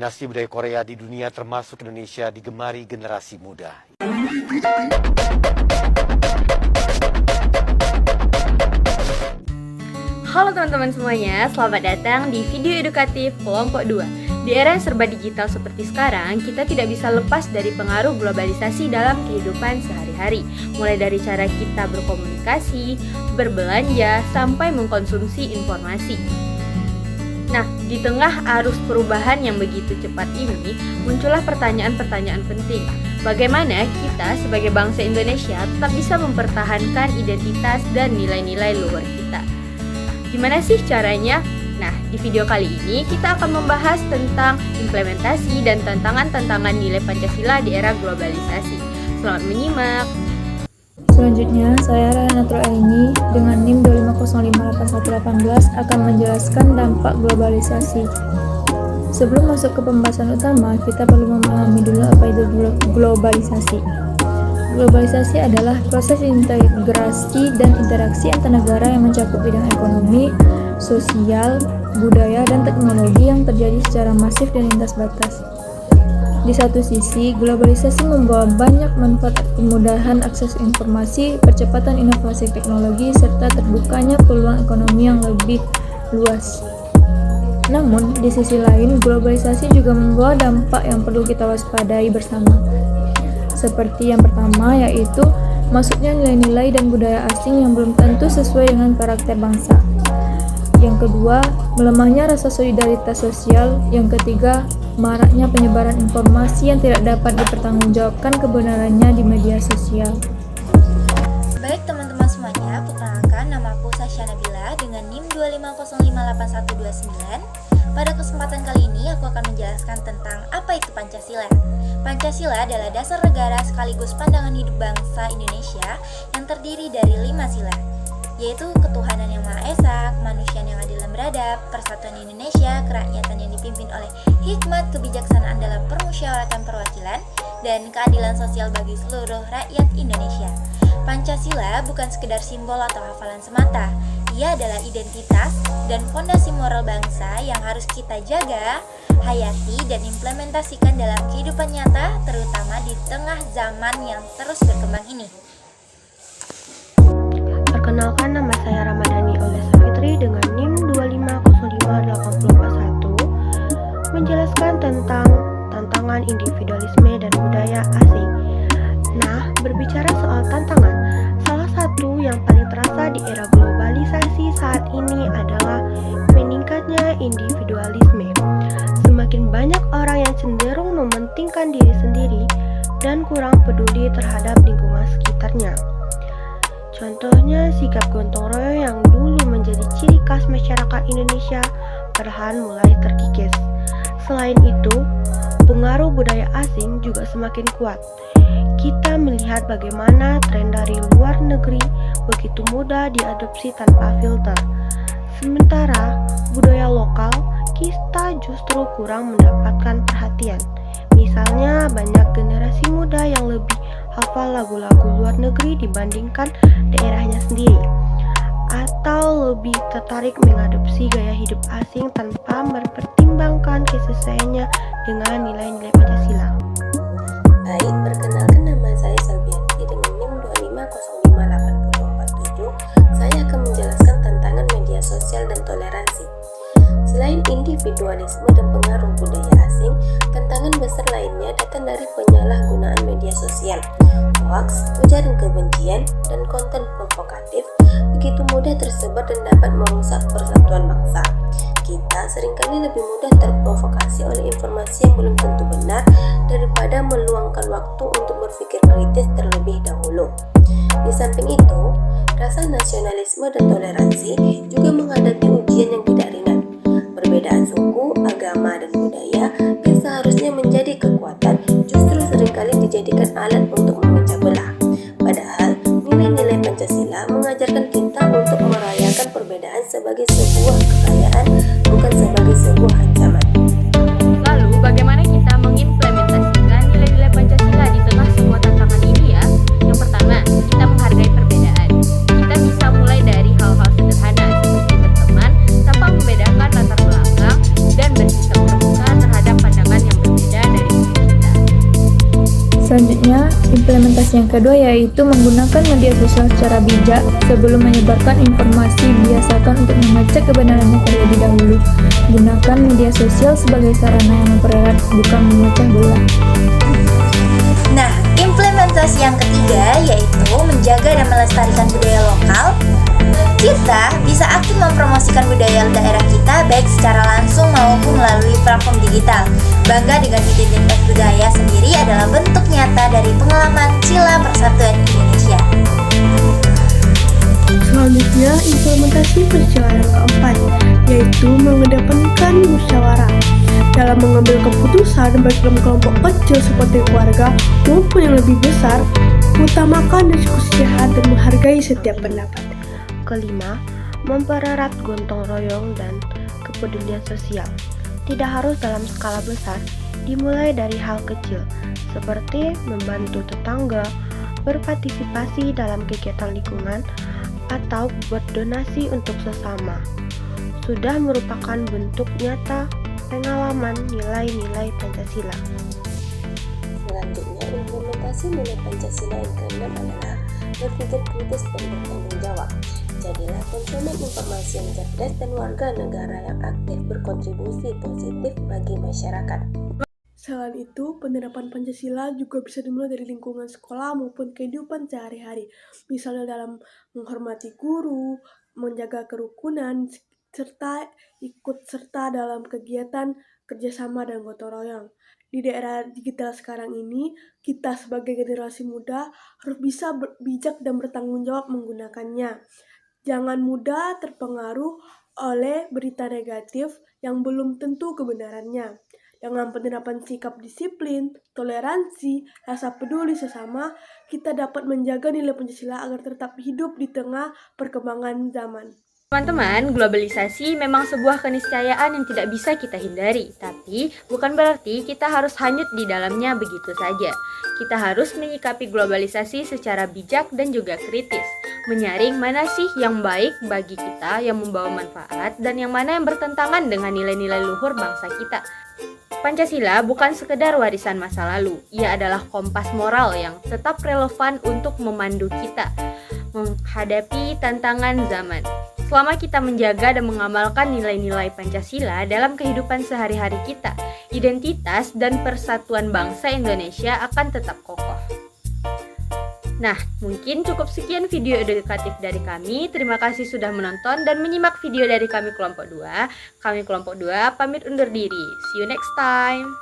dominasi budaya Korea di dunia termasuk Indonesia digemari generasi muda. Halo teman-teman semuanya, selamat datang di video edukatif kelompok 2. Di era yang serba digital seperti sekarang, kita tidak bisa lepas dari pengaruh globalisasi dalam kehidupan sehari-hari. Mulai dari cara kita berkomunikasi, berbelanja, sampai mengkonsumsi informasi. Nah, di tengah arus perubahan yang begitu cepat ini, muncullah pertanyaan-pertanyaan penting. Bagaimana kita sebagai bangsa Indonesia tetap bisa mempertahankan identitas dan nilai-nilai luhur kita? Gimana sih caranya? Nah, di video kali ini kita akan membahas tentang implementasi dan tantangan-tantangan nilai Pancasila di era globalisasi. Selamat menyimak. Selanjutnya, saya Rayanatul Aini dengan NIM 2505818 akan menjelaskan dampak globalisasi. Sebelum masuk ke pembahasan utama, kita perlu memahami dulu apa itu globalisasi. Globalisasi adalah proses integrasi dan interaksi antar negara yang mencakup bidang ekonomi, sosial, budaya, dan teknologi yang terjadi secara masif dan lintas batas. Di satu sisi, globalisasi membawa banyak manfaat kemudahan akses informasi, percepatan inovasi teknologi, serta terbukanya peluang ekonomi yang lebih luas. Namun, di sisi lain, globalisasi juga membawa dampak yang perlu kita waspadai bersama. Seperti yang pertama, yaitu masuknya nilai-nilai dan budaya asing yang belum tentu sesuai dengan karakter bangsa. Yang kedua, melemahnya rasa solidaritas sosial. Yang ketiga, maraknya penyebaran informasi yang tidak dapat dipertanggungjawabkan kebenarannya di media sosial. Baik teman-teman semuanya, perkenalkan nama aku Sasha Nabila dengan NIM 250582129. Pada kesempatan kali ini aku akan menjelaskan tentang apa itu Pancasila. Pancasila adalah dasar negara sekaligus pandangan hidup bangsa Indonesia yang terdiri dari 5 sila, yaitu ketuhanan yang Maha Esa, kemanusiaan yang adil dan beradab, persatuan Indonesia, kerakyatan yang dipimpin oleh hikmat kebijaksanaan dalam permusyawaratan perwakilan, dan keadilan sosial bagi seluruh rakyat Indonesia. Pancasila bukan sekedar simbol atau hafalan semata. Ia adalah identitas dan fondasi moral bangsa yang harus kita jaga, hayati, dan implementasikan dalam kehidupan nyata, terutama di tengah zaman yang terus berkembang ini. Perkenalkan, nama saya Ramadhani Aulesa Fitri dengan NIM 2505841 menjelaskan tentang tantangan individualisme dan budaya asing. Nah, berbicara soal tantangan, salah satu yang paling terasa di era globalisasi saat ini adalah meningkatnya individualisme. Semakin banyak orang yang cenderung mementingkan diri sendiri dan kurang peduli terhadap lingkungan sekitarnya. Contohnya, sikap gotong royong yang dulu menjadi ciri khas masyarakat Indonesia perlahan mulai terkikis. Selain itu, pengaruh budaya asing juga semakin kuat. Kita melihat bagaimana tren dari luar negeri begitu mudah diadopsi tanpa filter. Sementara budaya lokal kita justru kurang mendapatkan perhatian. Misalnya, banyak generasi muda yang lebih hafal lagu-lagu luar negeri dibandingkan daerahnya sendiri, atau lebih tertarik mengadopsi gaya hidup asing tanpa mempertimbangkan kesesuaiannya dengan nilai-nilai Pancasila. Baik, perkenalkan nama saya Salbianti dengan NIM 2505847. Saya akan menjelaskan tantangan media sosial dan toleransi. Selain individualisme dan pengaruh budaya asing, tantangan besar lainnya datang dari penyalahgunaan media sosial. Hoaks, ujaran kebencian, dan konten provokatif begitu mudah tersebar dan dapat merusak persatuan bangsa. Kita seringkali lebih mudah terprovokasi oleh informasi yang belum tentu benar daripada meluangkan waktu untuk berpikir kritis terlebih dahulu. Di samping itu, rasa nasionalisme dan toleransi juga menghadapi ujian yang tidak ringan. Perbedaan suku, agama, dan budaya yang seharusnya menjadi kekuatan justru seringkali dijadikan alat untuk memecah belah. Padahal, nilai-nilai Pancasila mengajarkan kita untuk merayakan perbedaan sebagai sebuah kekayaan, bukan sebagai sebuah ancaman. Lalu, bagaimana kita mengimplementasikan nilai-nilai Pancasila di tengah semua tantangan ini ya? Yang pertama, kita menghargai perbedaan. Kita bisa mulai dari hal-hal sederhana seperti berteman tanpa membedakan latar belakang dan bersikap terbuka terhadap pandangan Implementasi yang kedua yaitu menggunakan media sosial secara bijak. Sebelum menyebarkan informasi, biasakan untuk mengecek kebenarannya terlebih dahulu. Gunakan media sosial sebagai sarana yang mempererat, bukan memecah belah. Nah, implementasi yang ketiga yaitu menjaga dan melestarikan budaya lokal. Kita bisa aktif mempromosikan budaya daerah kita baik secara langsung maupun melalui platform digital. Bangga dengan identitas budaya sendiri adalah bentuk nyata dari pengalaman Sila Persatuan Indonesia. Selanjutnya, implementasi peristiwa yang keempat, yaitu mengedepankan musyawarah. Dalam mengambil keputusan baik dalam kelompok kecil seperti keluarga maupun yang lebih besar, utamakan diskusi sehat dan menghargai setiap pendapat. Kelima, mempererat gotong royong dan kepedulian sosial. Tidak harus dalam skala besar, dimulai dari hal kecil, seperti membantu tetangga, berpartisipasi dalam kegiatan lingkungan, atau berdonasi untuk sesama. Sudah merupakan bentuk nyata pengalaman nilai-nilai Pancasila. Selanjutnya, implementasi nilai Pancasila yang keenam adalah berpikir kritis dan bertanggung jawab. Jadilah konsumen informasi yang cerdas dan warga negara yang aktif berkontribusi positif bagi masyarakat. Selain itu, penerapan Pancasila juga bisa dimulai dari lingkungan sekolah maupun kehidupan sehari-hari. Misalnya dalam menghormati guru, menjaga kerukunan, serta ikut serta dalam kegiatan kerjasama dan gotong royong. Di daerah digital sekarang ini, kita sebagai generasi muda harus bisa bijak dan bertanggung jawab menggunakannya. Jangan mudah terpengaruh oleh berita negatif yang belum tentu kebenarannya. Dengan penerapan sikap disiplin, toleransi, rasa peduli sesama, kita dapat menjaga nilai Pancasila agar tetap hidup di tengah perkembangan zaman. Teman-teman, globalisasi memang sebuah keniscayaan yang tidak bisa kita hindari, tapi bukan berarti kita harus hanyut di dalamnya begitu saja. Kita harus menyikapi globalisasi secara bijak dan juga kritis, menyaring mana sih yang baik bagi kita, yang membawa manfaat, dan yang mana yang bertentangan dengan nilai-nilai luhur bangsa kita. Pancasila bukan sekedar warisan masa lalu, ia adalah kompas moral yang tetap relevan untuk memandu kita menghadapi tantangan zaman. Selama kita menjaga dan mengamalkan nilai-nilai Pancasila dalam kehidupan sehari-hari kita, identitas dan persatuan bangsa Indonesia akan tetap kokoh. Nah, mungkin cukup sekian video edukatif dari kami. Terima kasih sudah menonton dan menyimak video dari kami kelompok 2. Kami kelompok 2 pamit undur diri. See you next time.